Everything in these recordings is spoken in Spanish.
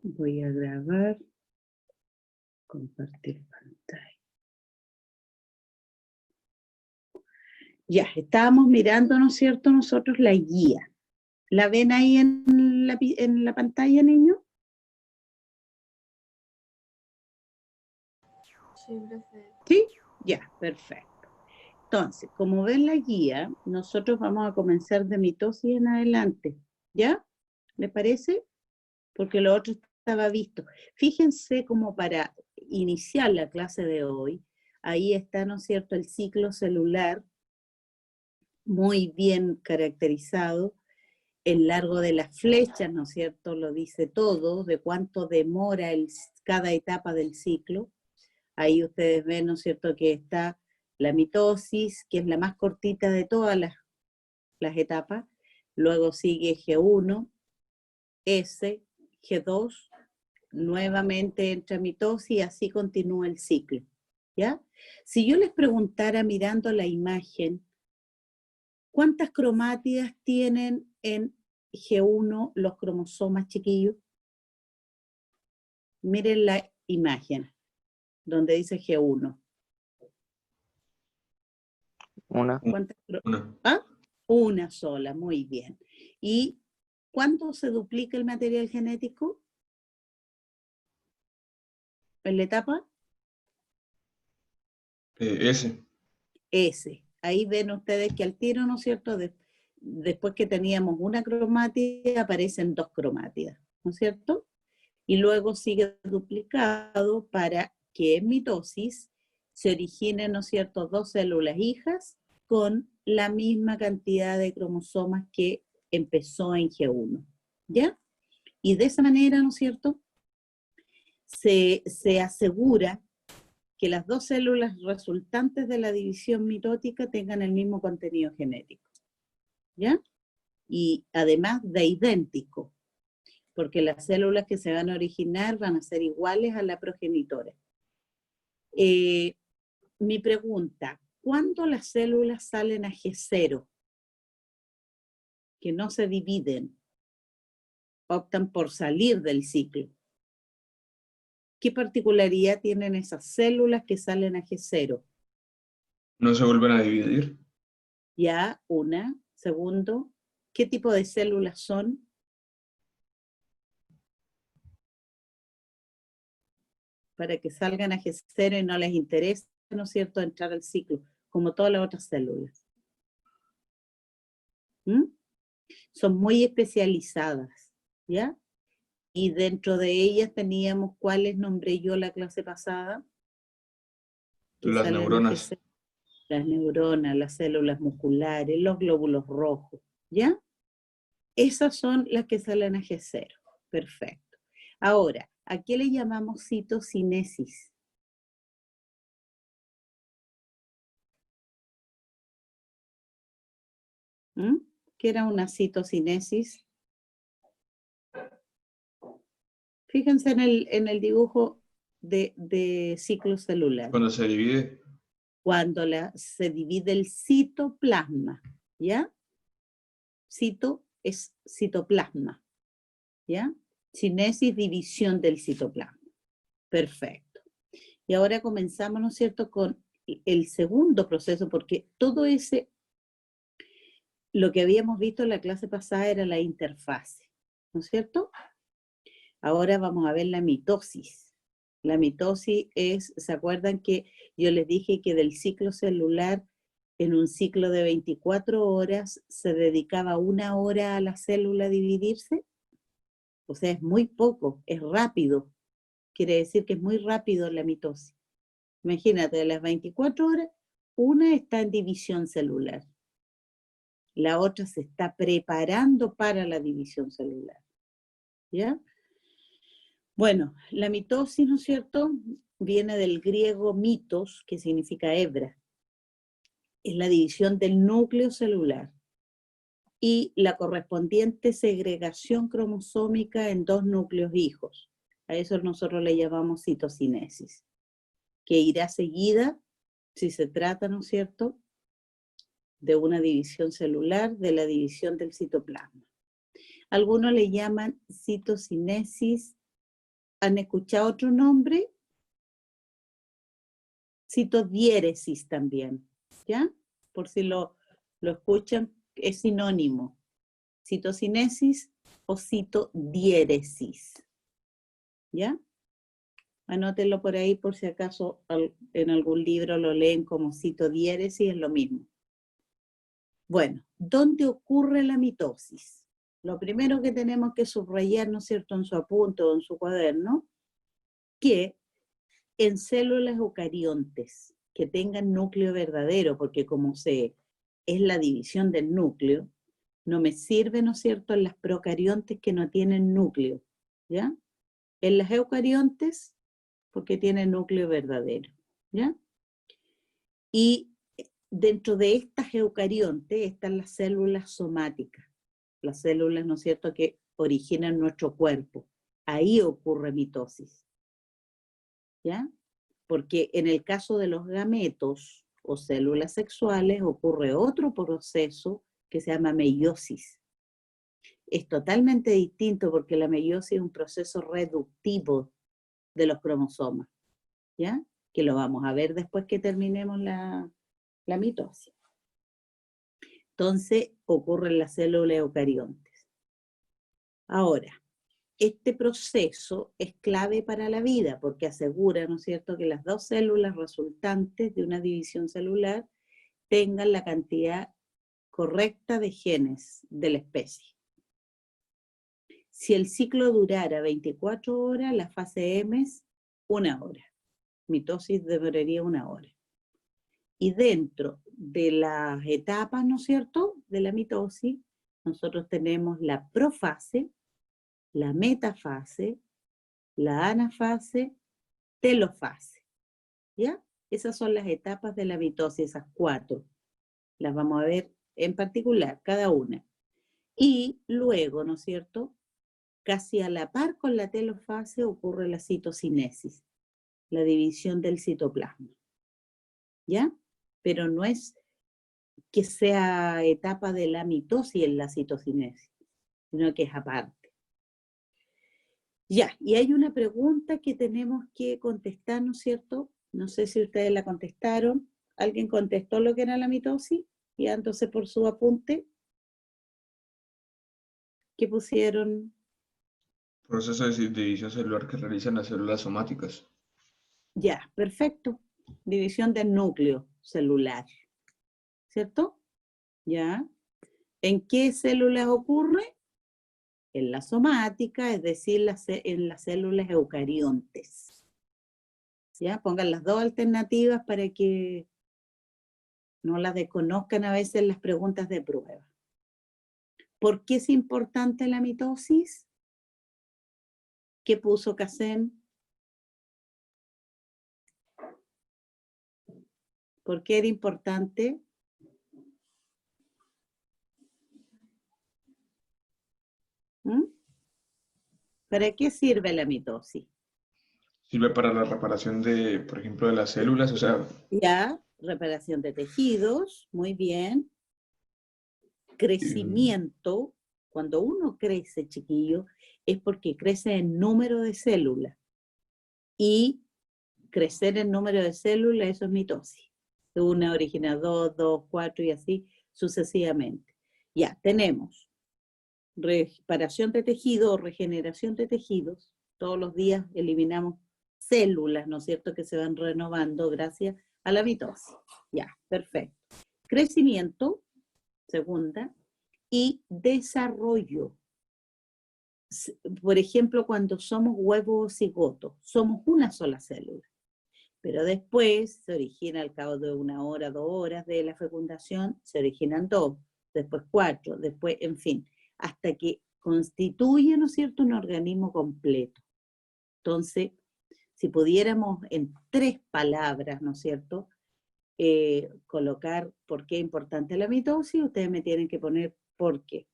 Voy a grabar, compartir pantalla. Ya, estábamos mirando, ¿no es cierto?, nosotros la guía. ¿La ven ahí en la pantalla, niños? Sí, profe. ¿Sí? Ya, perfecto. Entonces, como ven la guía, nosotros vamos a comenzar de mitosis en adelante. ¿Ya? ¿Les parece? Porque lo otro estaba visto. Fíjense como para iniciar la clase de hoy, ahí está, ¿no es cierto?, el ciclo celular muy bien caracterizado. El largo de las flechas, ¿no es cierto?, lo dice todo, de cuánto demora cada etapa del ciclo. Ahí ustedes ven, ¿no es cierto?, que está la mitosis, que es la más cortita de todas las etapas. Luego sigue G1, S, G2, nuevamente entra mitosis y así continúa el ciclo. ¿Ya? Si yo les preguntara mirando la imagen, ¿cuántas cromátidas tienen en G1 los cromosomas, chiquillos? Miren la imagen, donde dice G1. Una. ¿Ah? Una sola, muy bien. ¿Y cuándo se duplica el material genético? ¿En la etapa? S. S. Ahí ven ustedes que al tiro, ¿no es cierto?, después que teníamos una cromátida, aparecen dos cromátidas, ¿no es cierto? Y luego sigue duplicado para que en mitosis se originen, ¿no es cierto?, dos células hijas con la misma cantidad de cromosomas que empezó en G1, ¿ya? Y de esa manera, ¿no es cierto?, se asegura que las dos células resultantes de la división mitótica tengan el mismo contenido genético, ¿ya? Y además de idéntico, porque las células que se van a originar van a ser iguales a la progenitora. Mi pregunta, ¿cuándo las células salen a G0? Que no se dividen, optan por salir del ciclo. ¿Qué particularidad tienen esas células que salen a G0? No se vuelven a dividir. Ya, una. Segundo, ¿qué tipo de células son? Para que salgan a G0 y no les interese, ¿no es cierto?, entrar al ciclo, como todas las otras células. ¿Mm? Son muy especializadas, ¿ya? Y dentro de ellas teníamos, ¿cuáles nombré yo la clase pasada? Las neuronas. Las neuronas, las células musculares, los glóbulos rojos, ¿ya? Esas son las que salen a G0. Perfecto. Ahora, ¿a qué le llamamos citocinesis? ¿Qué era una citocinesis? Fíjense en el dibujo de ciclo celular. Cuando se divide. Cuando se divide el citoplasma, ¿ya? Cito es citoplasma, ¿ya? Cinesis, división del citoplasma. Perfecto. Y ahora comenzamos, ¿no es cierto?, con el segundo proceso, porque todo ese, lo que habíamos visto en la clase pasada era la interfase, ¿no es cierto? Ahora vamos a ver la mitosis. La mitosis es, ¿se acuerdan que yo les dije que del ciclo celular, en un ciclo de 24 horas, se dedicaba 1 hora a la célula a dividirse? O sea, es muy poco, es rápido. Quiere decir que es muy rápido la mitosis. Imagínate, de las 24 horas, una está en división celular. La otra se está preparando para la división celular. ¿Ya? Bueno, la mitosis, ¿no es cierto?, viene del griego mitos, que significa hebra. Es la división del núcleo celular y la correspondiente segregación cromosómica en dos núcleos hijos. A eso nosotros le llamamos citocinesis, que irá seguida, si se trata, ¿no es cierto?, de una división celular, de la división del citoplasma. Algunos le llaman citocinesis ¿Han escuchado otro nombre? Citodiéresis también, ¿ya? Por si lo escuchan, es sinónimo. Citocinesis o citodiéresis, ¿ya? Anótenlo por ahí por si acaso en algún libro lo leen como citodiéresis, es lo mismo. Bueno, ¿dónde ocurre la mitosis? Lo primero que tenemos que subrayar, ¿no es cierto?, en su apunte o en su cuaderno, que en células eucariontes que tengan núcleo verdadero, porque como es la división del núcleo, no me sirve, ¿no es cierto?, en las procariontes que no tienen núcleo, ¿ya? En las eucariontes, porque tienen núcleo verdadero, ¿ya? Y dentro de estas eucariontes están las células somáticas, las células, ¿no es cierto?, que originan nuestro cuerpo. Ahí ocurre mitosis, ¿ya? Porque en el caso de los gametos o células sexuales ocurre otro proceso que se llama meiosis. Es totalmente distinto porque la meiosis es un proceso reductivo de los cromosomas, ¿ya? Que lo vamos a ver después que terminemos la mitosis. Entonces, ocurre en las células eucariontes. Ahora, este proceso es clave para la vida porque asegura, ¿no es cierto?, que las dos células resultantes de una división celular tengan la cantidad correcta de genes de la especie. Si el ciclo durara 24 horas, la fase M es 1 hora. Mitosis demoraría 1 hora. Y dentro de las etapas, ¿no es cierto?, de la mitosis, nosotros tenemos la profase, la metafase, la anafase, telofase, ¿ya? Esas son las etapas de la mitosis, esas 4. Las vamos a ver en particular, cada una. Y luego, ¿no es cierto?, casi a la par con la telofase ocurre la citocinesis, la división del citoplasma, ¿ya? Pero no es que sea etapa de la mitosis en la citocinesis, sino que es aparte. Ya, y hay una pregunta que tenemos que contestar, ¿no es cierto? No sé si ustedes la contestaron. ¿Alguien contestó lo que era la mitosis? Y entonces por su apunte, ¿qué pusieron? Proceso de división celular que realizan las células somáticas. Ya, perfecto. División del núcleo celular, ¿cierto? Ya. ¿En qué células ocurre? En la somática, es decir, en las células eucariontes. ¿Ya? Pongan las dos alternativas para que no las desconozcan a veces las preguntas de prueba. ¿Por qué es importante la mitosis? ¿Qué puso Casén? ¿Por qué era importante? ¿Mm? ¿Para qué sirve la mitosis? Sirve para la reparación de, por ejemplo, de las células, o sea, Ya, reparación de tejidos, muy bien. Crecimiento, cuando uno crece, chiquillo, es porque crece en número de células. Y crecer en número de células, eso es mitosis. Una origina 2, 2, 4 y así sucesivamente. Ya, tenemos reparación de tejido o regeneración de tejidos. Todos los días eliminamos células, ¿no es cierto?, que se van renovando gracias a la mitosis. Ya, perfecto. Crecimiento, segunda, y desarrollo. Por ejemplo, cuando somos huevo o cigoto, somos una sola célula. Pero después se origina al cabo de 1 hora, 2 horas de la fecundación, se originan 2, después 4, después, en fin, hasta que constituye, ¿no es cierto?, un organismo completo. Entonces, si pudiéramos en 3 palabras, ¿no es cierto?, colocar por qué es importante la mitosis, ustedes me tienen que poner por qué.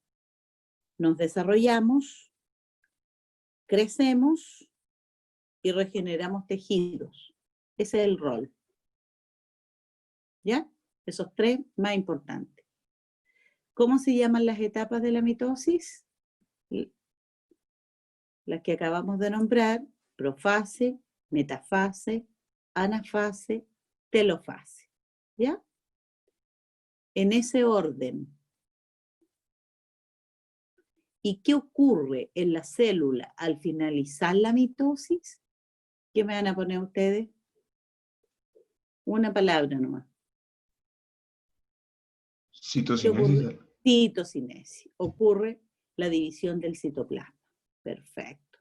Nos desarrollamos, crecemos y regeneramos tejidos. Ese es el rol. ¿Ya? Esos 3 más importantes. ¿Cómo se llaman las etapas de la mitosis? Las que acabamos de nombrar, profase, metafase, anafase, telofase, ¿ya? En ese orden. ¿Y qué ocurre en la célula al finalizar la mitosis? ¿Qué me van a poner ustedes? Una palabra nomás. ¿Qué ocurre? Citocinesis. Ocurre la división del citoplasma. Perfecto.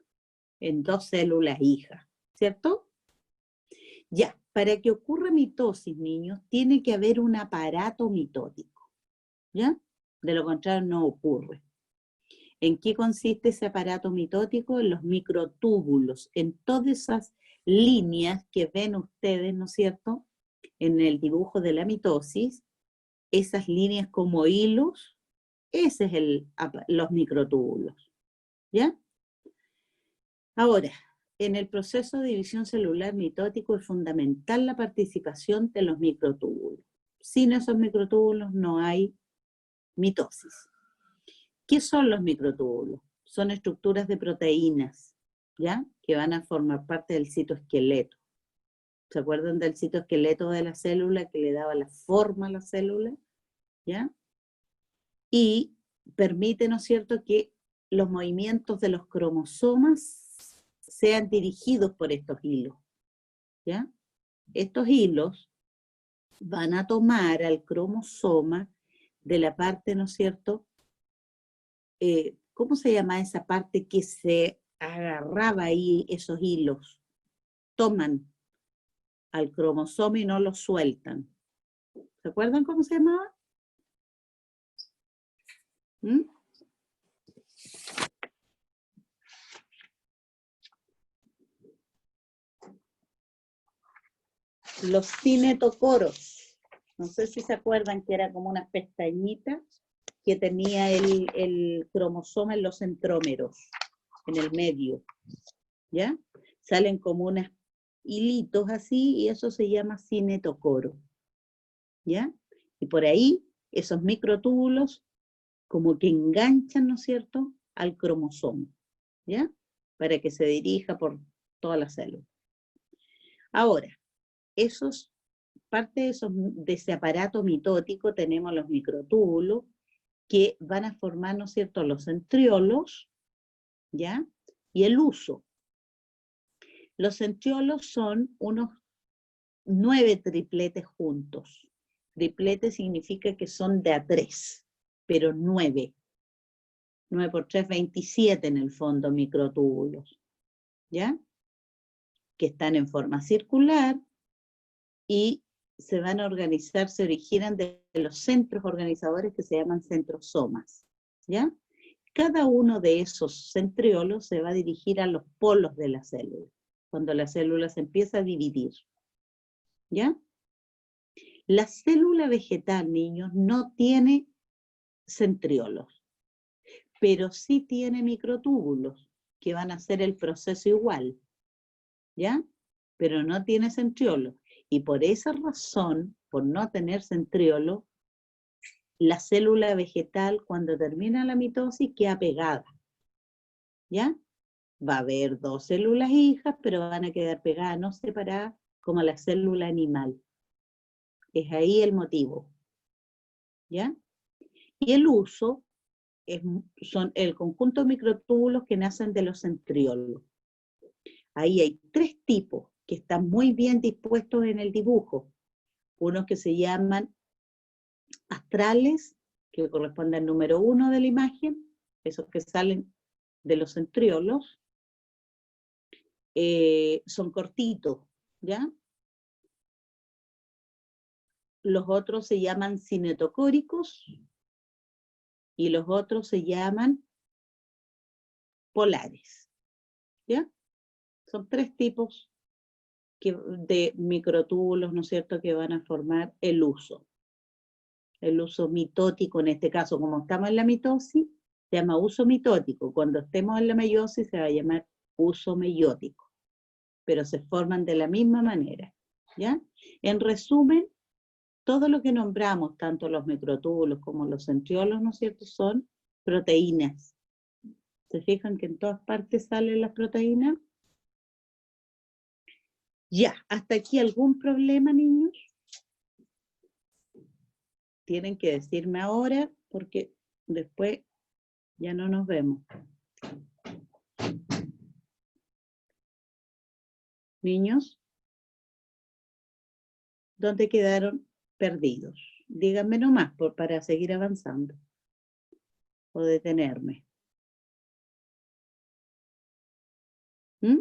En 2 células hijas, ¿cierto? Ya, para que ocurra mitosis, niños, tiene que haber un aparato mitótico, ¿ya? De lo contrario no ocurre. ¿En qué consiste ese aparato mitótico? En los microtúbulos, en todas esas líneas que ven ustedes, ¿no es cierto?, en el dibujo de la mitosis, esas líneas como hilos, ese es los microtúbulos, ¿ya? Ahora, en el proceso de división celular mitótico es fundamental la participación de los microtúbulos. Sin esos microtúbulos no hay mitosis. ¿Qué son los microtúbulos? Son estructuras de proteínas, ¿ya? Que van a formar parte del citoesqueleto. ¿Se acuerdan del citoesqueleto de la célula que le daba la forma a la célula? ¿Ya? Y permite, ¿no es cierto?, que los movimientos de los cromosomas sean dirigidos por estos hilos, ¿ya? Estos hilos van a tomar al cromosoma de la parte, ¿no es cierto?, ¿cómo se llama esa parte que se agarraba ahí esos hilos? Toman al cromosoma y no lo sueltan. ¿Se acuerdan cómo se llamaba? ¿Mm? Los cinetocoros. No sé si se acuerdan que era como unas pestañitas que tenía el cromosoma en los centrómeros, en el medio, ¿ya? Salen como unos hilitos así y eso se llama cinetocoro, ¿ya? Y por ahí esos microtúbulos como que enganchan, ¿no es cierto?, al cromosoma, ¿ya? Para que se dirija por toda la célula. Ahora, parte de ese aparato mitótico tenemos los microtúbulos que van a formar, ¿no es cierto?, los centriolos, ¿ya? Y el huso. Los centriolos son unos 9 tripletes juntos. Triplete significa que son de a 3, pero 9. 9 por 3, 27 en el fondo microtúbulos, ¿ya? Que están en forma circular y se van a organizar, se originan de los centros organizadores que se llaman centrosomas, ¿ya? Cada uno de esos centriolos se va a dirigir a los polos de la célula, cuando la célula se empieza a dividir, ¿ya? La célula vegetal, niños, no tiene centriolos, pero sí tiene microtúbulos, que van a hacer el proceso igual, ¿ya? Pero no tiene centriolos. Y por esa razón, por no tener centriolo, la célula vegetal, cuando termina la mitosis, queda pegada, ¿ya? Va a haber 2 células hijas, pero van a quedar pegadas, no separadas, como la célula animal. Es ahí el motivo, ¿ya? Y el uso son el conjunto de microtúbulos que nacen de los centriolos. Ahí hay 3 tipos que están muy bien dispuestos en el dibujo. Unos que se llaman astrales, que corresponden al número 1 de la imagen, esos que salen de los centriolos, son cortitos, ¿ya? Los otros se llaman cinetocóricos y los otros se llaman polares, ¿ya? Son 3 tipos de microtúbulos, ¿no es cierto?, que van a formar el uso mitótico en este caso. Como estamos en la mitosis, se llama uso mitótico. Cuando estemos en la meiosis se va a llamar uso meiótico, pero se forman de la misma manera, ¿ya? En resumen, todo lo que nombramos, tanto los microtúbulos como los centriolos, ¿no es cierto?, son proteínas. ¿Se fijan que en todas partes salen las proteínas? Ya, ¿hasta aquí algún problema, niños? Tienen que decirme ahora, porque después ya no nos vemos. Niños, ¿dónde quedaron perdidos? Díganme nomás para seguir avanzando o detenerme. ¿Mm?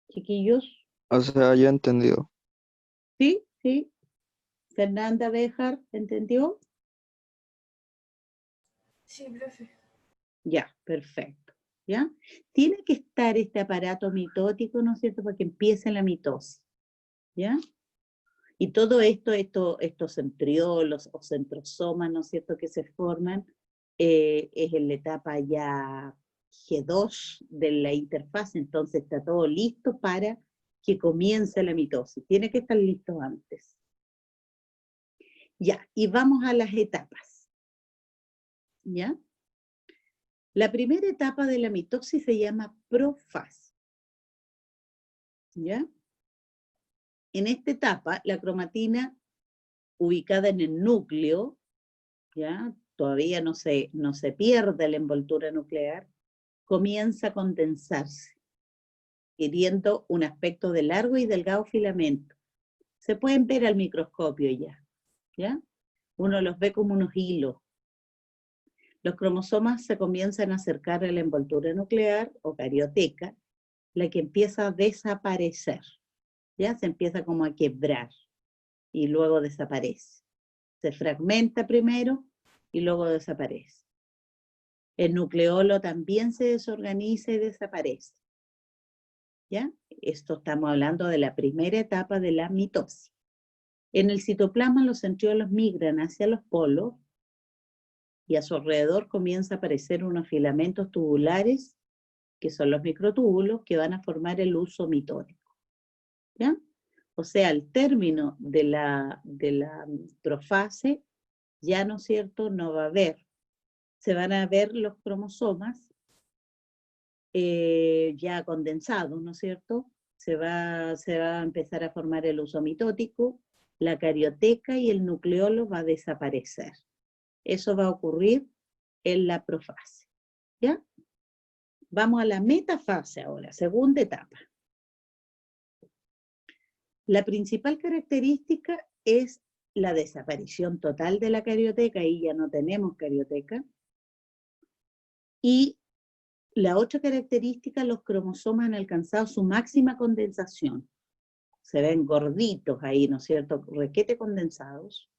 Chiquillos, O sea, ya he entendido. ¿sí? ¿Sí? Fernanda Béjar, ¿entendió? Sí, profe. Ya, perfecto. ¿Ya? Tiene que estar este aparato mitótico, ¿no es cierto?, para que empiece la mitosis. ¿Ya? Y todo esto, estos centriolos o centrosomas, ¿no es cierto?, que se forman, es en la etapa ya G2 de la interfaz, entonces está todo listo para que comience la mitosis. Tiene que estar listo antes. Ya, y vamos a las etapas. ¿Ya? La primera etapa de la mitosis se llama profase. ¿Ya? En esta etapa, la cromatina ubicada en el núcleo, ¿ya? Todavía no se pierde la envoltura nuclear, comienza a condensarse, adquiriendo un aspecto de largo y delgado filamento. Se pueden ver al microscopio ¿ya? Uno los ve como unos hilos. Los cromosomas se comienzan a acercar a la envoltura nuclear o carioteca, la que empieza a desaparecer, ¿ya? Se empieza como a quebrar y luego desaparece. Se fragmenta primero y luego desaparece. El nucleolo también se desorganiza y desaparece. ¿Ya? Esto estamos hablando de la primera etapa de la mitosis. En el citoplasma los centriolos migran hacia los polos y a su alrededor comienza a aparecer unos filamentos tubulares, que son los microtúbulos, que van a formar el huso mitótico. ¿Ya? O sea, al término de la profase, ya, ¿no es cierto?, no va a haber. Se van a ver los cromosomas ya condensados, ¿no es cierto? Se va a empezar a formar el huso mitótico, la carioteca y el nucleolo va a desaparecer. Eso va a ocurrir en la profase. ¿Ya? Vamos a la metafase ahora, segunda etapa. La principal característica es la desaparición total de la carioteca, y ya no tenemos carioteca. Y la otra característica, los cromosomas han alcanzado su máxima condensación. Se ven gorditos ahí, ¿no es cierto?, requete condensados.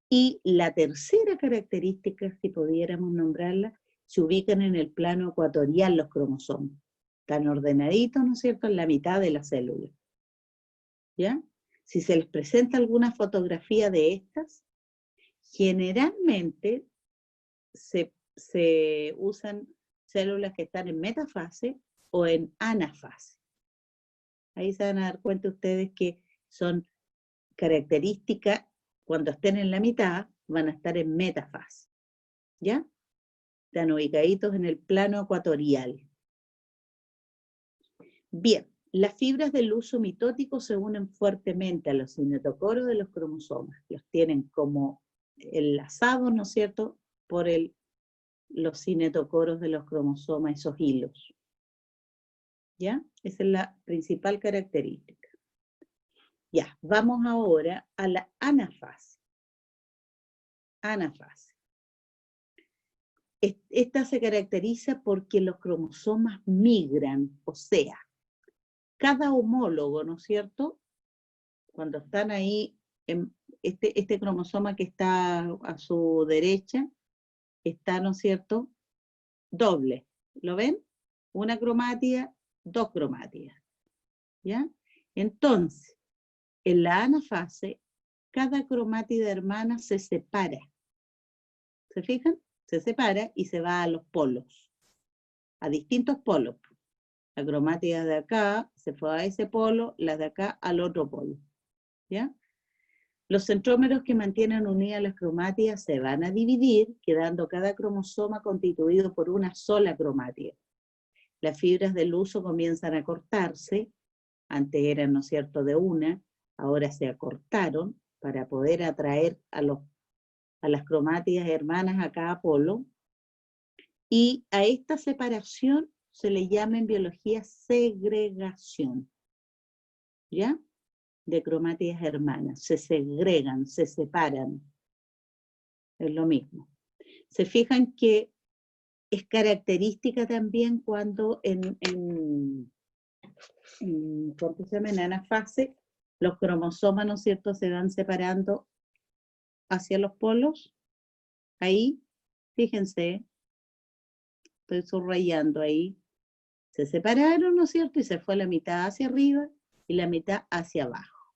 Y la tercera característica, si pudiéramos nombrarla, se ubican en el plano ecuatorial los cromosomas. Están ordenaditos, ¿no es cierto?, en la mitad de la célula. ¿Ya? Si se les presenta alguna fotografía de estas, generalmente se usan células que están en metafase o en anafase. Ahí se van a dar cuenta ustedes que son características, cuando estén en la mitad, van a estar en metafase. ¿Ya? Están ubicaditos en el plano ecuatorial. Bien, las fibras del huso mitótico se unen fuertemente a los cinetocoros de los cromosomas. Los tienen como enlazados, ¿no es cierto?, por los cinetocoros de los cromosomas, esos hilos. ¿Ya? Esa es la principal característica. Ya, vamos ahora a la anafase. Anafase. Esta se caracteriza porque los cromosomas migran, o sea, cada homólogo, ¿no es cierto?, cuando están ahí, este cromosoma que está a su derecha, está, ¿no es cierto?, doble. ¿Lo ven? Una cromátida, dos cromátidas. ¿Ya? Entonces, en la anafase, cada cromátida hermana se separa. ¿Se fijan? Se separa y se va a los polos, a distintos polos. La cromátida de acá se fue a ese polo, la de acá al otro polo. ¿Ya? Los centrómeros que mantienen unidas las cromátidas se van a dividir, quedando cada cromosoma constituido por una sola cromátida. Las fibras del huso comienzan a cortarse Antes eran, ¿no es cierto?, de una, ahora se acortaron para poder atraer a las cromátidas hermanas a cada polo. Y a esta separación se le llama en biología segregación, ¿ya? De cromátidas hermanas. Se segregan, se separan. Es lo mismo. Se fijan que es característica también cuando ¿cómo se llama? En anafase, los cromosomas, ¿no es cierto?, se van separando hacia los polos. Ahí, fíjense, estoy subrayando ahí, se separaron, ¿no es cierto?, y se fue la mitad hacia arriba y la mitad hacia abajo,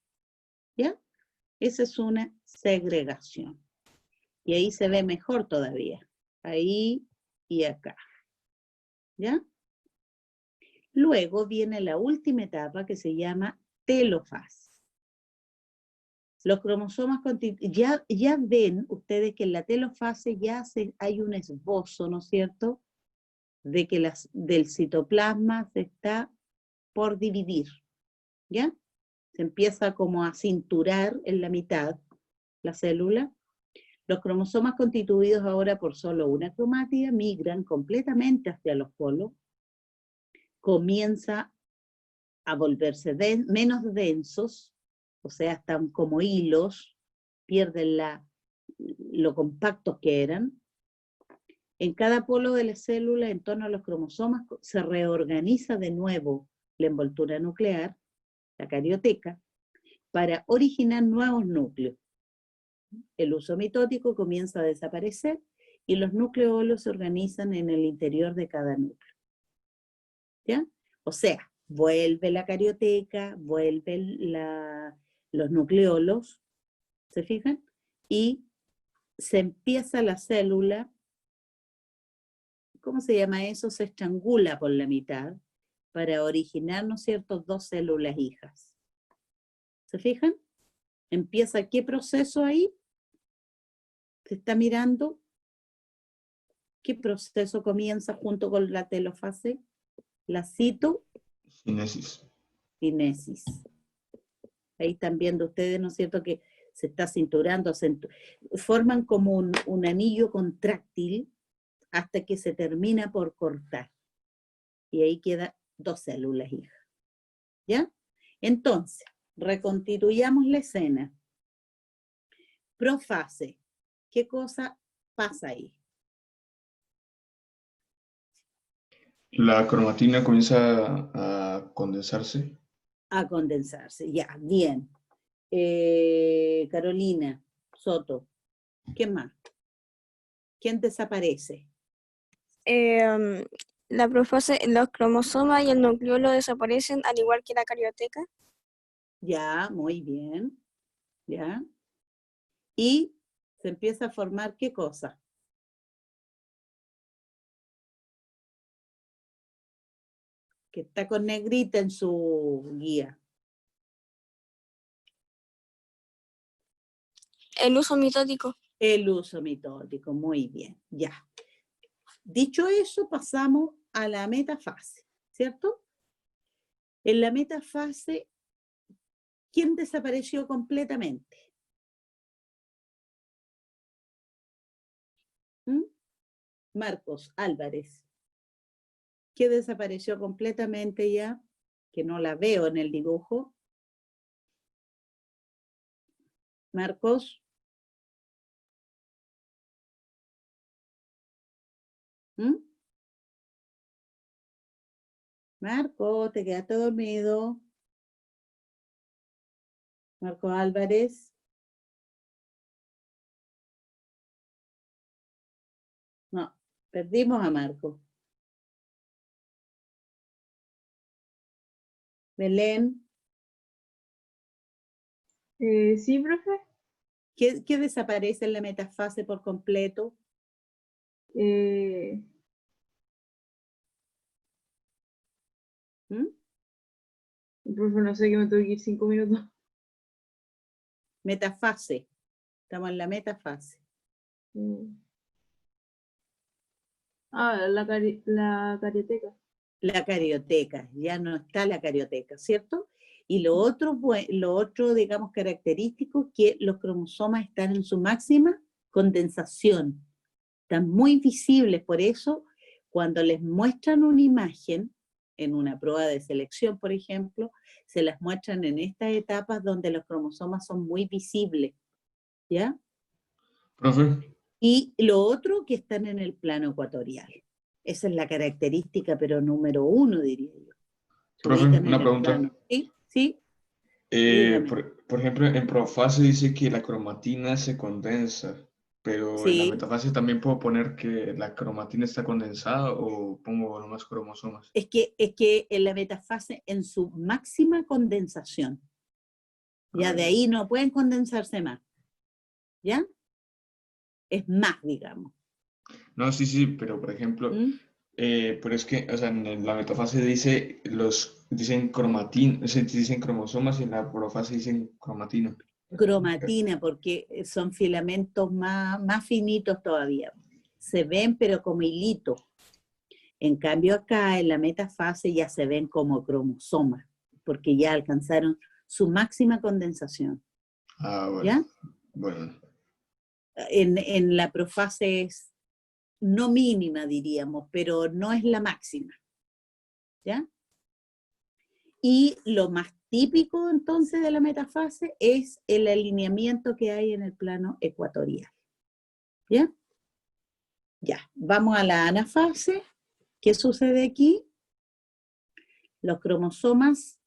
¿ya? Esa es una segregación. Y ahí se ve mejor todavía, ahí y acá, ¿ya? Luego viene la última etapa que se llama telofase. Los cromosomas, ya ven ustedes que en la telofase ya hay un esbozo, ¿no es cierto?, de que del citoplasma se está por dividir, ¿ya? Se empieza como a cinturar en la mitad la célula. Los cromosomas constituidos ahora por solo una cromátida migran completamente hacia los polos, comienza a volverse menos densos, o sea, están como hilos, pierden lo compactos que eran. En cada polo de la célula, en torno a los cromosomas, se reorganiza de nuevo la envoltura nuclear, la carioteca, para originar nuevos núcleos. El uso mitótico comienza a desaparecer y los nucleolos se organizan en el interior de cada núcleo. ¿Ya? O sea, vuelve la carioteca, vuelven los nucleolos, ¿se fijan? Y se empieza la célula, ¿cómo se llama eso? Se estrangula por la mitad para originar, ¿no es cierto?, dos células hijas. ¿Se fijan? Empieza, ¿qué proceso ahí? ¿Se está mirando? ¿Qué proceso comienza junto con la telofase? La Cinesis. citocinesis. Ahí están viendo ustedes, ¿no es cierto?, que se está cinturando, forman como un anillo contráctil hasta que se termina por cortar. Y ahí quedan dos células hijas. ¿Ya? Entonces, reconstituyamos la escena. Profase. ¿Qué cosa pasa ahí? La cromatina comienza a condensarse. A condensarse. Ya, bien. Carolina Soto. ¿Qué más? ¿Quién desaparece? La profase, los cromosomas y el nucleolo desaparecen al igual que la carioteca. Ya, muy bien. ¿Ya? Y se empieza a formar ¿qué cosa? Que está con negrita en su guía. El uso mitótico. El uso mitótico, muy bien, ya. Dicho eso, pasamos a la metafase, ¿cierto? En la metafase, ¿quién desapareció completamente? ¿Mm? Marcos Álvarez. ¿Qué desapareció completamente ya? Que no la veo en el dibujo. Marcos. ¿Mm? Marco, te quedaste dormido. Marco Álvarez. No, perdimos a Marco. Belén. Sí, profe. ¿Qué desaparece en la metafase por completo? ¿Mm? Profe, no sé, que me tengo que ir 5 minutos. Metafase. Estamos en la metafase. La carioteca. La carioteca. Ya no está la carioteca, ¿cierto? Y lo otro, digamos, característico, que los cromosomas están en su máxima condensación. Están muy visibles, por eso, cuando les muestran una imagen, en una prueba de selección, por ejemplo, se las muestran en estas etapas donde los cromosomas son muy visibles, ¿ya? Profe, Y lo otro, que están en el plano ecuatorial. Esa es la característica, pero número 1, diría yo. Se profe, ubican una en el pregunta. plano. Sí, sí, dígame. Por ejemplo, en profase dice que la cromatina se condensa, pero en la Sí, metafase también puedo poner que la cromatina está condensada o pongo nomás cromosomas. es que en la metafase en su máxima condensación. Ya Ah, de ya. ahí no pueden condensarse más. ¿Ya? Es más, digamos. No, sí, sí, pero por ejemplo, ¿Mm? pero es que, o sea, en la metafase dicen cromatina, dicen cromosomas y en la profase dicen cromatina. Cromatina, porque son filamentos más finitos todavía. Se ven, pero como hilitos. En cambio, acá en la metafase ya se ven como cromosomas, porque ya alcanzaron su máxima condensación. Ah, bueno, ¿Ya? bueno. En la profase es no mínima, diríamos, pero no es la máxima. ¿Ya? Y lo más típico entonces de la metafase es el alineamiento que hay en el plano ecuatorial. ¿Ya? Ya, vamos a la anafase. ¿Qué sucede aquí? Los cromosomas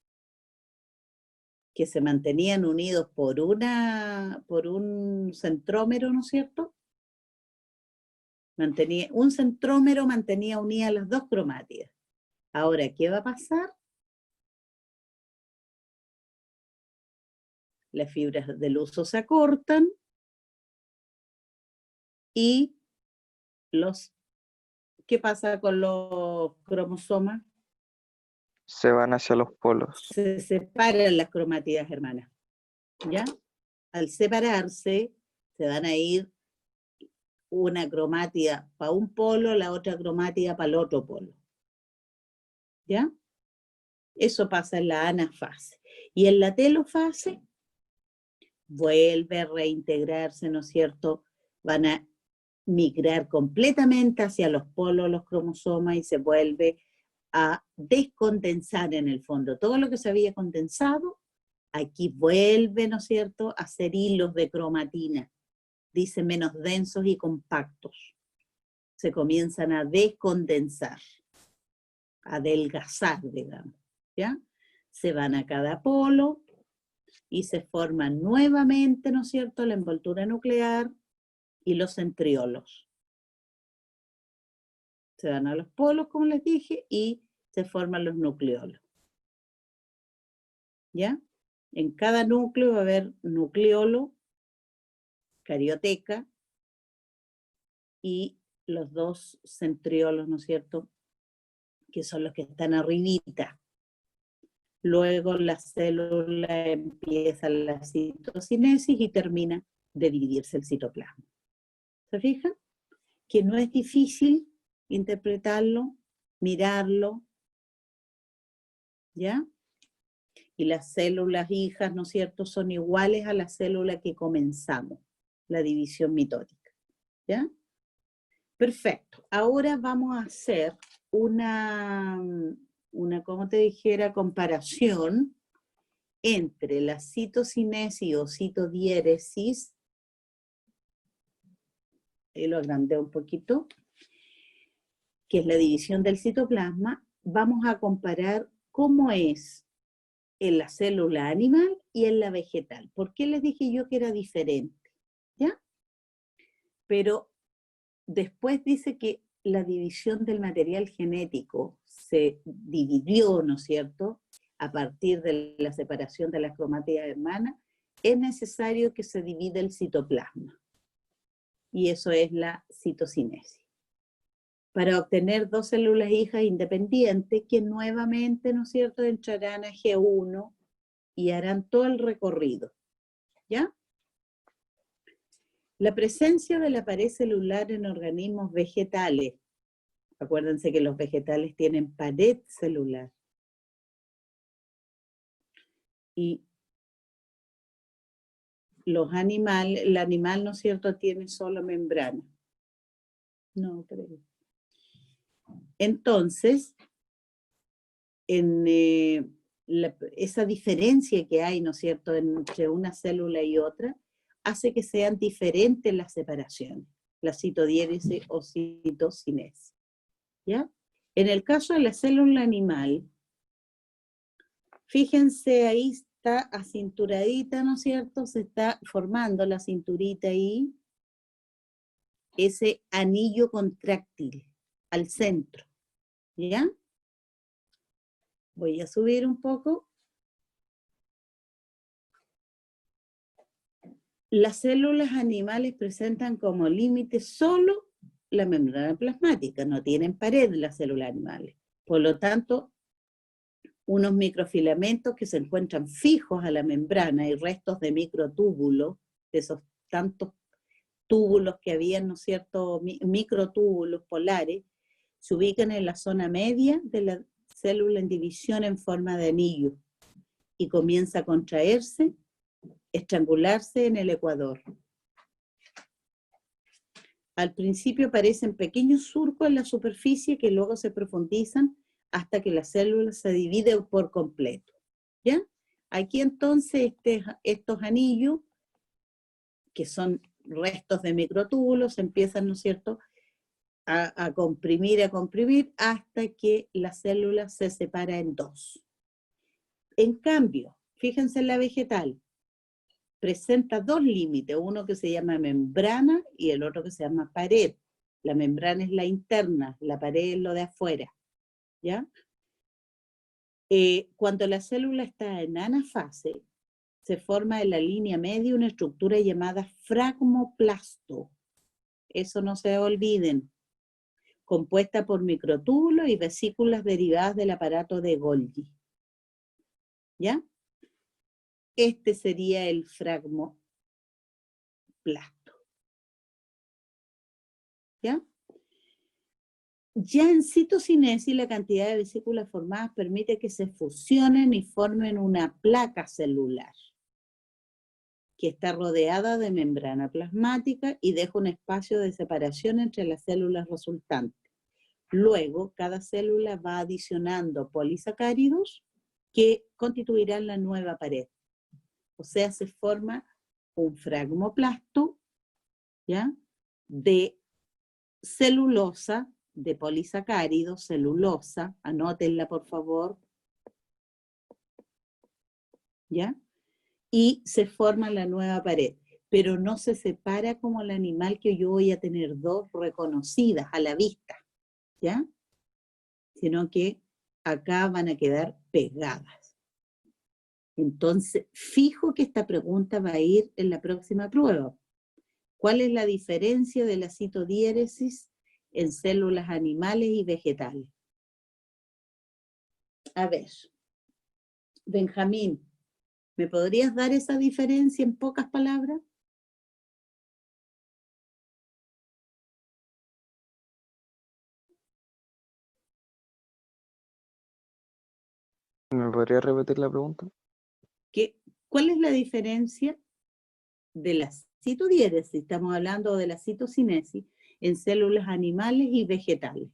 que se mantenían unidos por un centrómero, ¿no es cierto? Un centrómero mantenía unidas las dos cromátidas. Ahora, ¿qué va a pasar? Las fibras del huso se acortan y ¿qué pasa con los cromosomas? Se van hacia los polos. Se separan las cromátidas hermanas, ¿ya? Al separarse, se van a ir una cromátida para un polo, la otra cromátida para el otro polo, ¿ya? Eso pasa en la anafase. Y en la telofase, vuelve a reintegrarse, ¿no es cierto? Van a migrar completamente hacia los polos los cromosomas y se vuelve a descondensar en el fondo. Todo lo que se había condensado, aquí vuelve, ¿no es cierto?, a ser hilos de cromatina, dice menos densos y compactos. Se comienzan a descondensar, a adelgazar, digamos, ¿ya? Se van a cada polo y se forman nuevamente, ¿no es cierto?, la envoltura nuclear y los centriolos. Se van a los polos, como les dije, y se forman los nucleolos. ¿Ya? En cada núcleo va a haber nucleolo, carioteca, y los dos centriolos, ¿no es cierto?, que son los que están arribita. Luego la célula empieza la citocinesis y termina de dividirse el citoplasma. ¿Se fijan? Que no es difícil interpretarlo, mirarlo, ¿ya? Y las células hijas, ¿no es cierto?, son iguales a la célula que comenzamos, la división mitótica, ¿ya? Perfecto. Ahora vamos a hacer una, como te dijera, comparación entre la citocinesis o citodiéresis, y lo agrandé un poquito, que es la división del citoplasma. Vamos a comparar cómo es en la célula animal y en la vegetal. ¿Por qué les dije yo que era diferente? ¿Ya? Pero después dice que la división del material genético se dividió, ¿no es cierto?, a partir de la separación de las cromátidas hermanas, es necesario que se divida el citoplasma. Y eso es la citocinesis. Para obtener dos células hijas independientes que nuevamente, ¿no es cierto?, entrarán a G1 y harán todo el recorrido. ¿Ya? La presencia de la pared celular en organismos vegetales. Acuérdense que los vegetales tienen pared celular. Y los animales, el animal, ¿no es cierto?, tiene solo membrana. No creo. Entonces, en esa diferencia que hay, ¿no es cierto?, entre una célula y otra, hace que sean diferentes las separaciones, la citodiéresis o citocinesis. ¿Ya? En el caso de la célula animal, fíjense, ahí está acinturadita, ¿no es cierto? Se está formando la cinturita ahí, ese anillo contráctil al centro. ¿Ya? Voy a subir un poco. Las células animales presentan como límite solo la membrana plasmática, no tienen pared las células animales. Por lo tanto, unos microfilamentos que se encuentran fijos a la membrana y restos de microtúbulos, de esos tantos túbulos que habían, ¿no es cierto?, microtúbulos polares, se ubican en la zona media de la célula en división en forma de anillo y comienza a contraerse, estrangularse en el ecuador. Al principio aparecen pequeños surcos en la superficie que luego se profundizan hasta que la célula se divide por completo. ¿Ya? Aquí entonces estos anillos, que son restos de microtúbulos, empiezan, ¿no es cierto?, a comprimir hasta que la célula se separa en dos. En cambio, fíjense en la vegetal, presenta dos límites, uno que se llama membrana y el otro que se llama pared. La membrana es la interna, la pared es lo de afuera. ¿Ya? Cuando la célula está en anafase, se forma en la línea media una estructura llamada fragmoplasto. Eso no se olviden. Compuesta por microtúbulos y vesículas derivadas del aparato de Golgi. ¿Ya? Este sería el fragmoplasto. ¿Ya? Ya en citocinesis, la cantidad de vesículas formadas permite que se fusionen y formen una placa celular, que está rodeada de membrana plasmática y deja un espacio de separación entre las células resultantes. Luego, cada célula va adicionando polisacáridos que constituirán la nueva pared. O sea, se forma un fragmoplasto, ¿ya?, de celulosa, de polisacáridos, celulosa, anótenla por favor, ¿ya? Y se forma la nueva pared, pero no se separa como el animal que yo voy a tener dos reconocidas a la vista, ¿ya? Sino que acá van a quedar pegadas. Entonces, fijo que esta pregunta va a ir en la próxima prueba. ¿Cuál es la diferencia de la citodiéresis en células animales y vegetales? A ver, Benjamín, ¿me podrías dar esa diferencia en pocas palabras? ¿Me podría repetir la pregunta? ¿Cuál es la diferencia de la citodiéresis? Estamos hablando de la citocinesis en células animales y vegetales.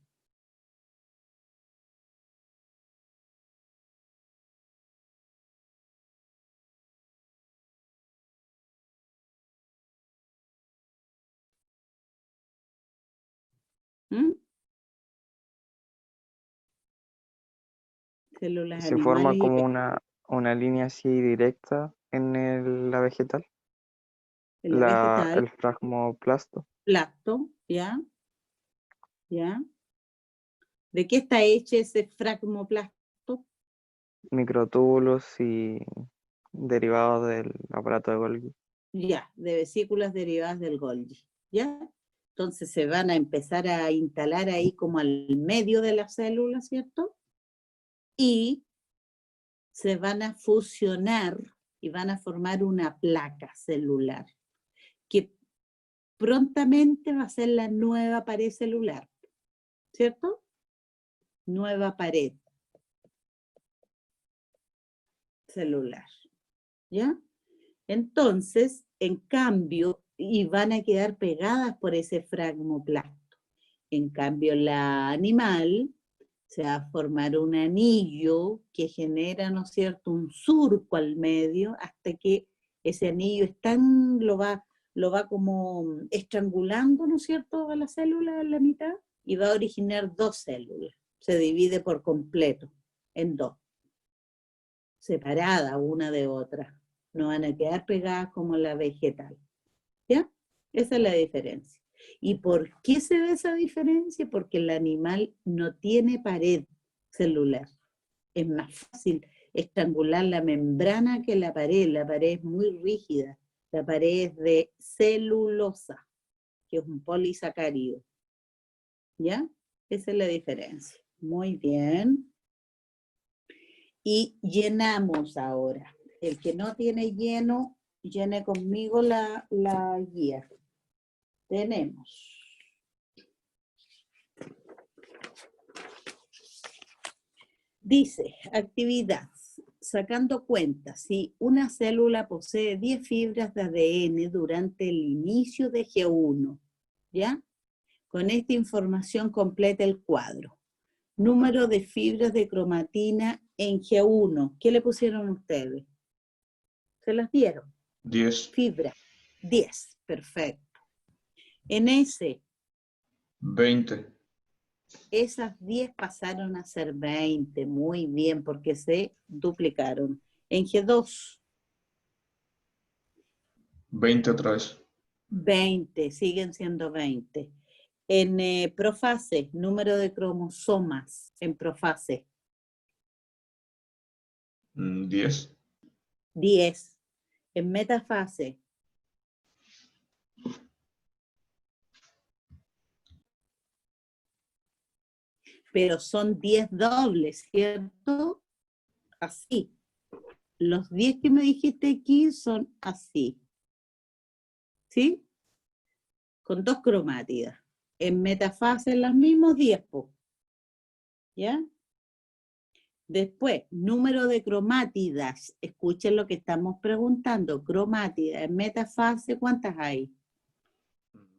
¿Mm? Células Se forma animales y como vegetales. una línea así directa en la vegetal, En la vegetal, el fragmoplasto, plasto, ¿ya? ¿Ya? ¿De qué está hecho ese fragmoplasto? microtúbulos y derivados del aparato de Golgi. Ya, de vesículas derivadas del Golgi, ¿ya? Entonces se van a empezar a instalar ahí como al medio de la célula, ¿cierto? Y se van a fusionar y van a formar una placa celular, que prontamente va a ser la nueva pared celular, ¿cierto? Nueva pared celular. ¿Ya? Entonces, en cambio, y van a quedar pegadas por ese fragmoplasto. En cambio, la animal se va a formar un anillo que genera, ¿no es cierto?, un surco al medio hasta que ese anillo lo va como estrangulando, ¿no es cierto?, a la célula en la mitad y va a originar dos células. Se divide por completo en dos, separadas una de otra. No van a quedar pegadas como la vegetal. ¿Ya? Esa es la diferencia. ¿Y por qué se da esa diferencia? Porque el animal no tiene pared celular. Es más fácil estrangular la membrana que la pared. La pared es muy rígida. La pared es de celulosa, que es un polisacárido. ¿Ya? Esa es la diferencia. Muy bien. Y llenamos ahora. El que no tiene lleno, llene conmigo la guía. Tenemos. Dice, actividad. Sacando cuentas, si una célula posee 10 fibras de ADN durante el inicio de G1, ¿ya? Con esta información completa el cuadro. Número de fibras de cromatina en G1. ¿Qué le pusieron ustedes? ¿Se las dieron? 10, Fibra. 10. Perfecto. En ese, 20, esas 10 pasaron a ser 20. Muy bien, porque se duplicaron. En G2, 20 otra vez. 20. Siguen siendo 20. En profase, número de cromosomas en profase, 10, 10. En metafase, pero son 10 dobles, ¿cierto? Así. Los 10 que me dijiste aquí son así. ¿Sí? Con dos cromátidas. En metafase las mismas 10, ¿ya? Después, número de cromátidas. Escuchen lo que estamos preguntando. Cromátidas. En metafase, ¿cuántas hay?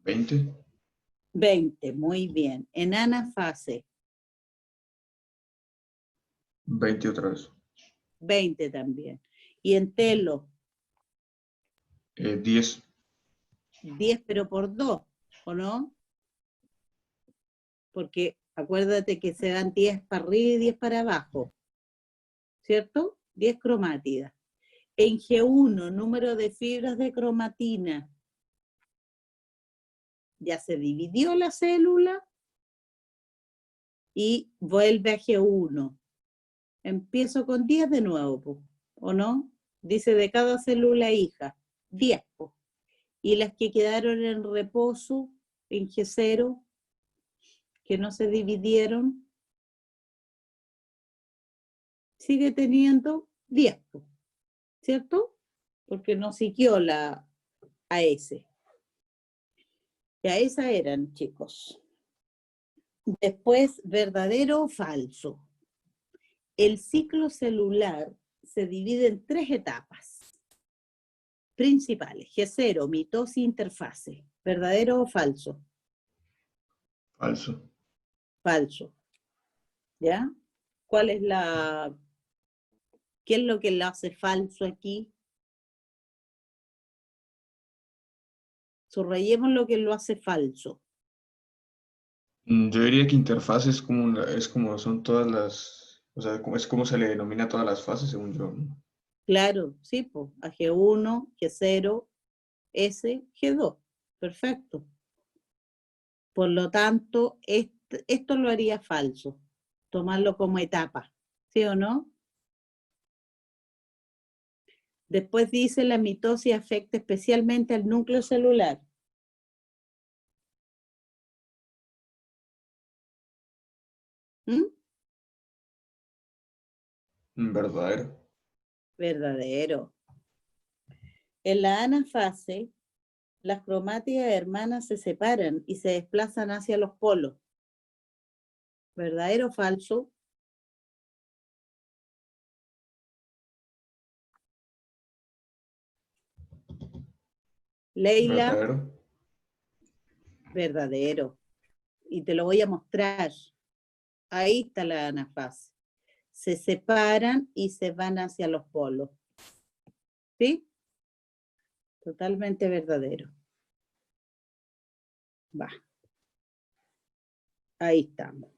20, 20, muy bien. En anafase, 20 otra vez. 20 también. Y en telo, 10, 10 pero por 2, ¿o no? Porque acuérdate que se dan 10 para arriba y 10 para abajo, ¿cierto? 10 cromátidas. En G1, número de fibras de cromatina. Ya se dividió la célula y vuelve a G1. Empiezo con 10 de nuevo, ¿o no? Dice de cada célula hija, 10. Y las que quedaron en reposo, en G0, que no se dividieron, sigue teniendo 10, ¿cierto? Porque no siguió la AS. Ya esas eran, chicos. Después, verdadero o falso. El ciclo celular se divide en 3 etapas principales. G0, mitosis, interfase. ¿Verdadero o falso? falso. Falso. ¿Ya? ¿Cuál es qué es lo que lo hace falso aquí? Subrayemos lo que lo hace falso. Yo diría que interfaz es como son todas las, o sea, es como se le denomina todas las fases, según yo, ¿no? Claro, sí, pues, a G1, G0, S, G2. Perfecto. Por lo tanto, esto lo haría falso. Tomarlo como etapa. ¿Sí o no? Después dice la mitosis afecta especialmente al núcleo celular. ¿Mm? Verdadero. Verdadero. En la anafase, las cromátidas hermanas se separan y se desplazan hacia los polos. ¿Verdadero o falso? Leila, Verdadero. verdadero. Y te lo voy a mostrar. Ahí está la anafase. Se separan y se van hacia los polos. ¿Sí? Totalmente verdadero. Va. Ahí estamos.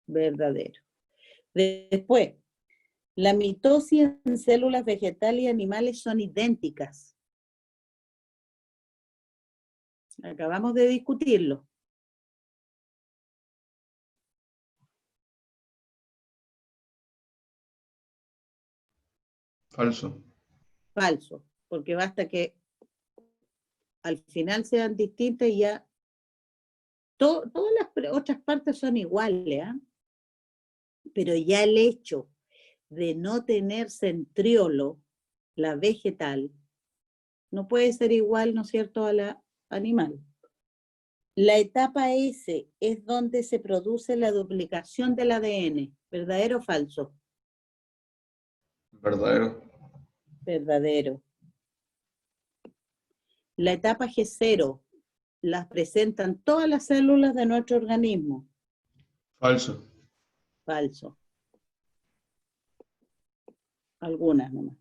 Verdadero. Después, la mitosis en células vegetales y animales son idénticas. Acabamos de discutirlo. Falso. Falso, porque basta que al final sean distintas y ya todas las otras partes son iguales, ¿eh? Pero ya el hecho de no tener centriolo, la vegetal, no puede ser igual, ¿no es cierto?, a la animal. La etapa S es donde se produce la duplicación del ADN. ¿Verdadero o falso? Verdadero. Verdadero. La etapa G0 las presentan todas las células de nuestro organismo. Falso. Falso. Algunas nomás.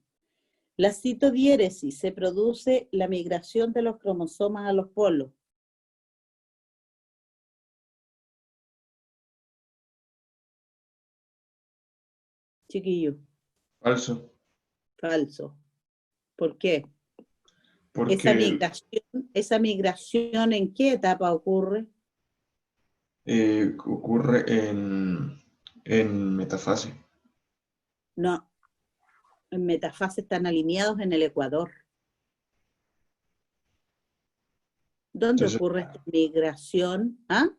La citodiéresis se produce la migración de los cromosomas a los polos. Chiquillo, Falso. falso. ¿Por qué? Porque ¿Esa migración en qué etapa ocurre? ocurre en metafase. No, en metafase están alineados en el ecuador. ¿Dónde Entonces, ocurre esta migración? ¿Ah?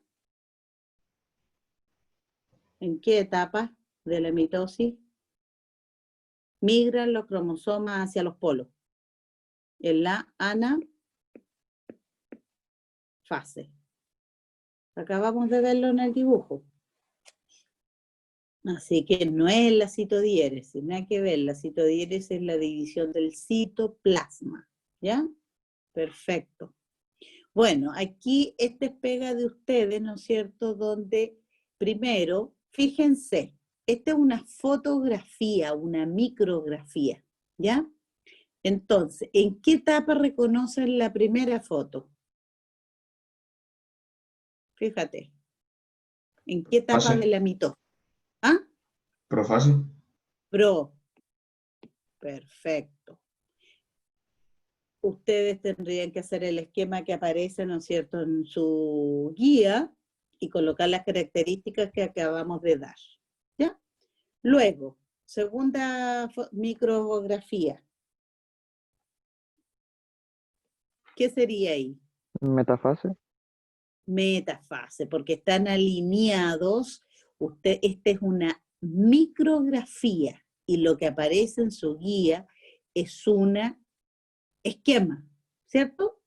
¿En qué etapa de la mitosis? Migran los cromosomas hacia los polos. En la anafase. Acabamos de verlo en el dibujo. Así que no es la citodiéresis, nada que ver. La citodiéresis es la división del citoplasma. ¿Ya? Perfecto. Bueno, aquí este es pega de ustedes, ¿no es cierto? Donde primero, fíjense, esta es una fotografía, una micrografía, ¿ya? Entonces, ¿en qué etapa reconocen la primera foto? Fíjate, ¿en qué etapa de fase. la mitosis? ¿Ah? Profase. Pro. Perfecto. Ustedes tendrían que hacer el esquema que aparece, ¿no es cierto?, en su guía y colocar las características que acabamos de dar, ¿ya? Luego, segunda micrografía. ¿Qué sería ahí? Metafase. Metafase, porque están alineados. Esta es una micrografía y lo que aparece en su guía es una esquema, ¿cierto?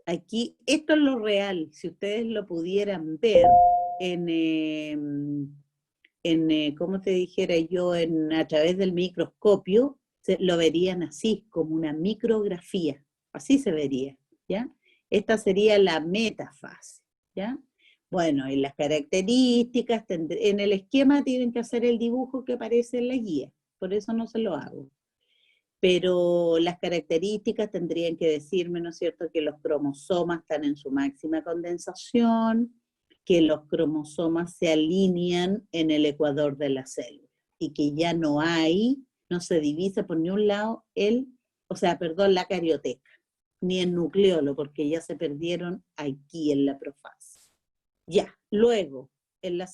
Aquí, esto es lo real, si ustedes lo pudieran ver ¿cómo te dijera yo? A través del microscopio, lo verían así, como una micrografía, así se vería, ¿ya? Esta sería la metafase, ¿ya? Bueno, y las características, en el esquema tienen que hacer el dibujo que aparece en la guía, por eso no se lo hago. Pero las características tendrían que decirme, ¿no es cierto?, que los cromosomas están en su máxima condensación, que los cromosomas se alinean en el ecuador de la célula y que ya no se divisa por ni un lado la carioteca, ni el nucleolo, porque ya se perdieron aquí en la profase. Ya, luego, en la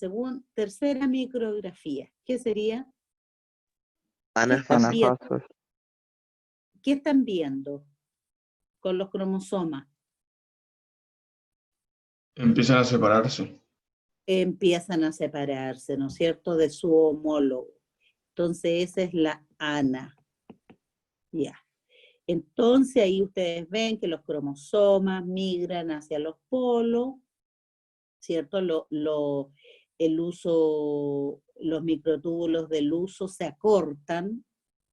tercera micrografía, ¿qué sería? Anafases. ¿Qué están viendo con los cromosomas? Empiezan a separarse. Empiezan a separarse, ¿no es cierto?, de su homólogo. Entonces esa es la ana. Ya. Entonces ahí ustedes ven que los cromosomas migran hacia los polos, ¿cierto? Los microtúbulos del uso se acortan.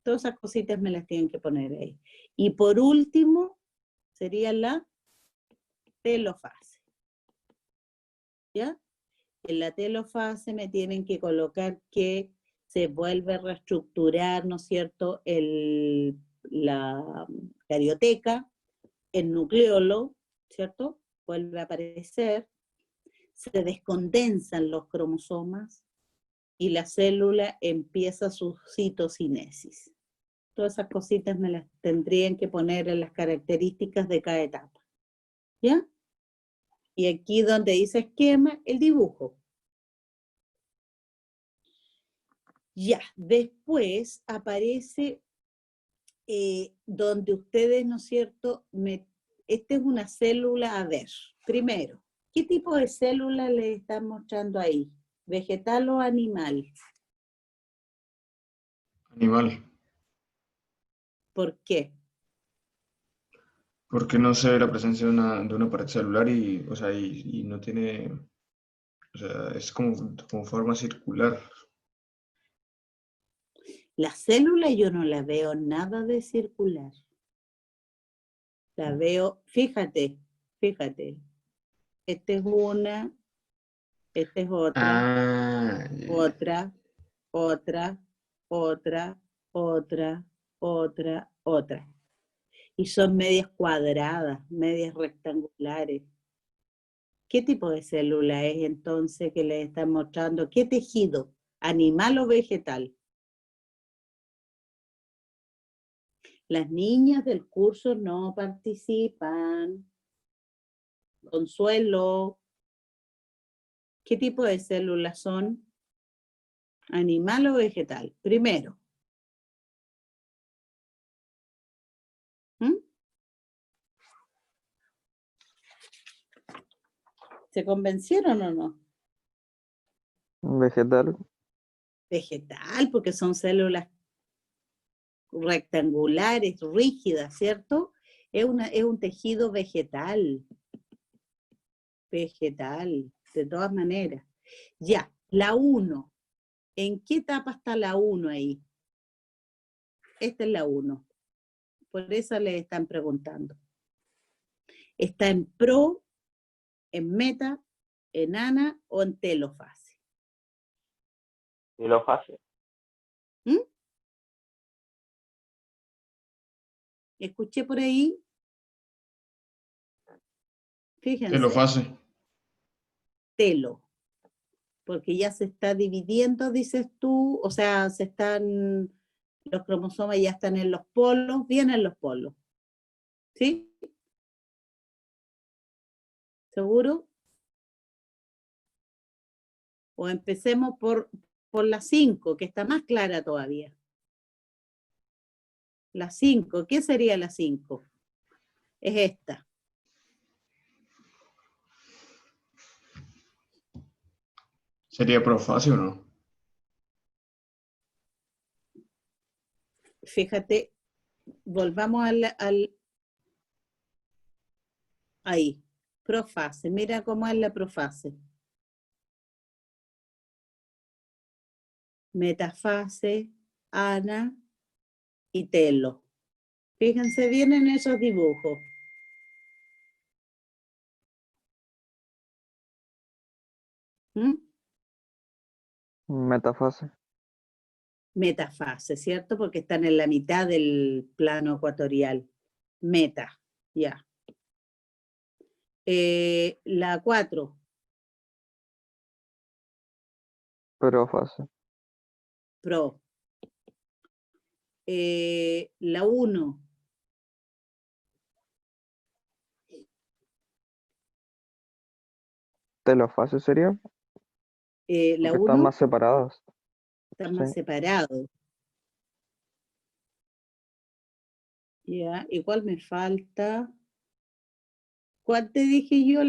Todas esas cositas me las tienen que poner ahí. Y por último, Sería la telofase. ¿Ya? En la telofase me tienen que colocar que se vuelve a reestructurar, ¿no es cierto?, la carioteca, el nucleolo, ¿cierto? Vuelve a aparecer, se descondensan los cromosomas y la célula empieza su citocinesis. Todas esas cositas me las tendrían que poner en las características de cada etapa. ¿Ya? Y aquí donde dice esquema, el dibujo. Ya, después aparece donde ustedes, ¿no es cierto? Esta es una célula, a ver, primero, ¿qué tipo de célula le están mostrando ahí? ¿Vegetal o animal? Animal. ¿Por qué? Porque no se ve la presencia de una pared celular y, o sea, y no tiene, o sea, es como forma circular. La célula yo no la veo nada de circular. La veo, fíjate, esta es una, esta es otra, Ah, otra, otra, otra, otra, otra, otra. Y son medias cuadradas, medias rectangulares. ¿Qué tipo de célula es entonces que les están mostrando? ¿Qué tejido? ¿Animal o vegetal? Las niñas del curso no participan. Consuelo, ¿qué tipo de células son? ¿Animal o vegetal? Primero. ¿Mm? ¿Se convencieron o no? Vegetal. Vegetal, porque son células rectangulares, rígidas, ¿cierto? Es un tejido vegetal. Vegetal, de todas maneras. Ya, la 1. ¿En qué etapa está la 1 ahí? Esta es la 1. Por eso le están preguntando. ¿Está en pro, en meta, en ana o en telofase? Telofase. ¿Mm? Escuché por ahí, fíjense, telofase. telo, porque ya se está dividiendo, dices tú, o sea, los cromosomas ya están en los polos, vienen los polos, ¿sí? ¿Seguro? O empecemos por la 5, que está más clara todavía. La 5, ¿qué sería la 5? Es esta. ¿Sería profase o no? Fíjate, volvamos ahí, profase, mira cómo es la profase. Metafase, ana y telo. Fíjense bien en esos dibujos. ¿Mm? Metafase. Metafase, ¿cierto? Porque están en la mitad del plano ecuatorial. Meta, ya. La 4, Profase. pro. La 1, Telofase sería, la porque están 1 más separadas. está Sí. más separado. Ya, igual me falta. ¿Cuál te dije yo?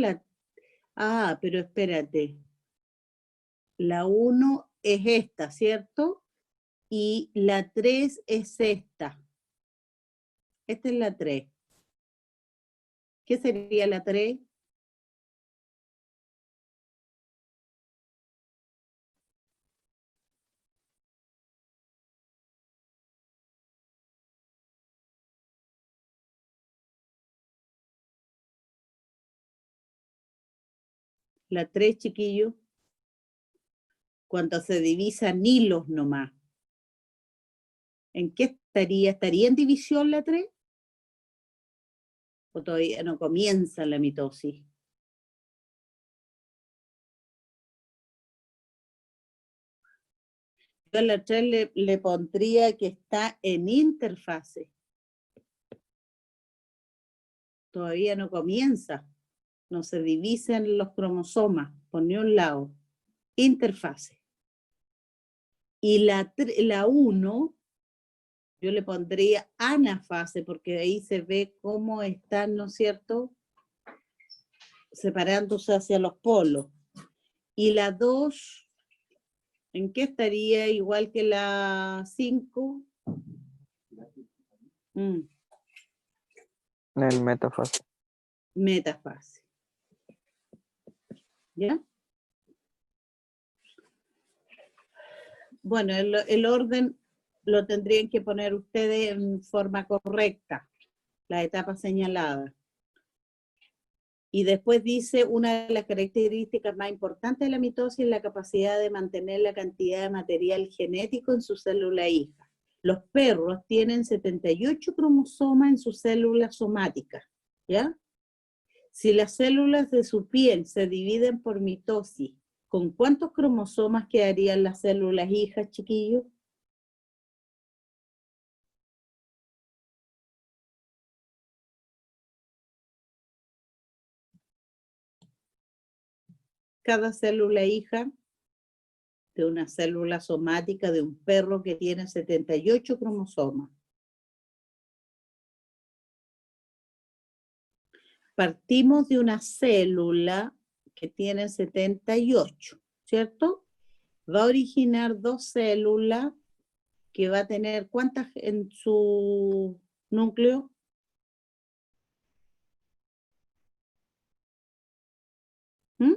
Pero espérate. La 1 es esta, ¿cierto? Y la 3 es esta. Esta es la 3. ¿Qué sería la 3? La 3, chiquillos. Cuando se divisan hilos nomás. ¿En qué estaría? ¿Estaría en división la 3? ¿O todavía no comienza la mitosis? Yo a la 3 le pondría que está en interfase. Todavía no comienza. No se divisen los cromosomas por ni un lado. Interfase. Y la 1, yo le pondría anafase, porque ahí se ve cómo están, ¿no es cierto?, separándose hacia los polos. Y la 2, ¿en qué estaría? Igual que la 5. En el metafase. Metafase. ¿Ya? Bueno, el orden lo tendrían que poner ustedes en forma correcta, la etapa señalada. Y después dice, una de las características más importantes de la mitosis es la capacidad de mantener la cantidad de material genético en su célula hija. Los perros tienen 78 cromosomas en sus células somáticas, ¿ya? Si las células de su piel se dividen por mitosis, ¿con cuántos cromosomas quedarían las células hijas, chiquillos? Cada célula hija de una célula somática de un perro que tiene 78 cromosomas. Partimos de una célula que tiene 78, ¿cierto? Va a originar 2 células que va a tener, ¿cuántas en su núcleo? ¿Mm?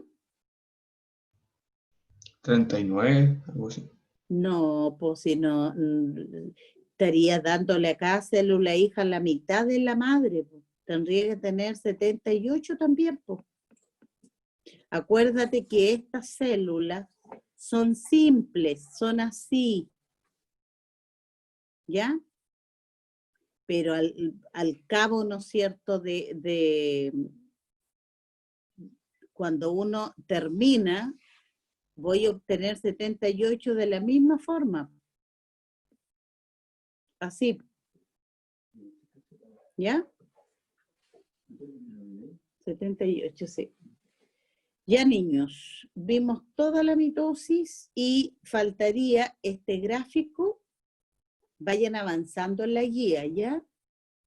39, algo así. No, pues si no, estaría dándole a cada célula hija la mitad de la madre, pues. Tendría que tener 78 también, pues. Acuérdate que estas células son simples, son así, ¿ya? Pero al cabo, ¿no es cierto?, de cuando uno termina, voy a obtener 78 de la misma forma. Así. ¿Ya? 78, sí. Ya, niños, vimos toda la mitosis y faltaría este gráfico. Vayan avanzando en la guía, ¿ya?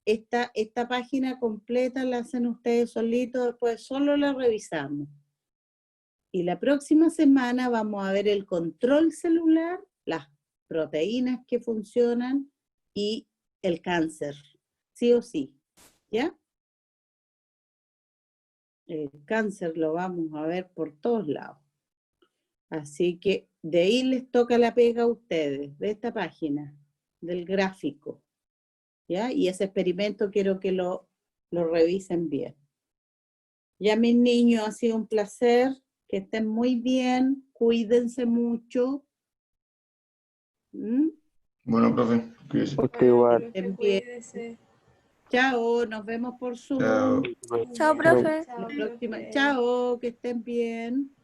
Esta página completa la hacen ustedes solitos, después solo la revisamos. Y la próxima semana vamos a ver el control celular, las proteínas que funcionan y el cáncer, sí o sí, ¿ya? El cáncer lo vamos a ver por todos lados. Así que de ahí les toca la pega a ustedes, de esta página, del gráfico, ¿ya? Y ese experimento quiero que lo revisen bien. Ya, mis niños, ha sido un placer, que estén muy bien, cuídense mucho. ¿Mm? Bueno, profe, cuídese. Usted igual. Estén bien. Chao, nos vemos por Zoom. Chao. Chao, profe. La próxima. Chao, que estén bien.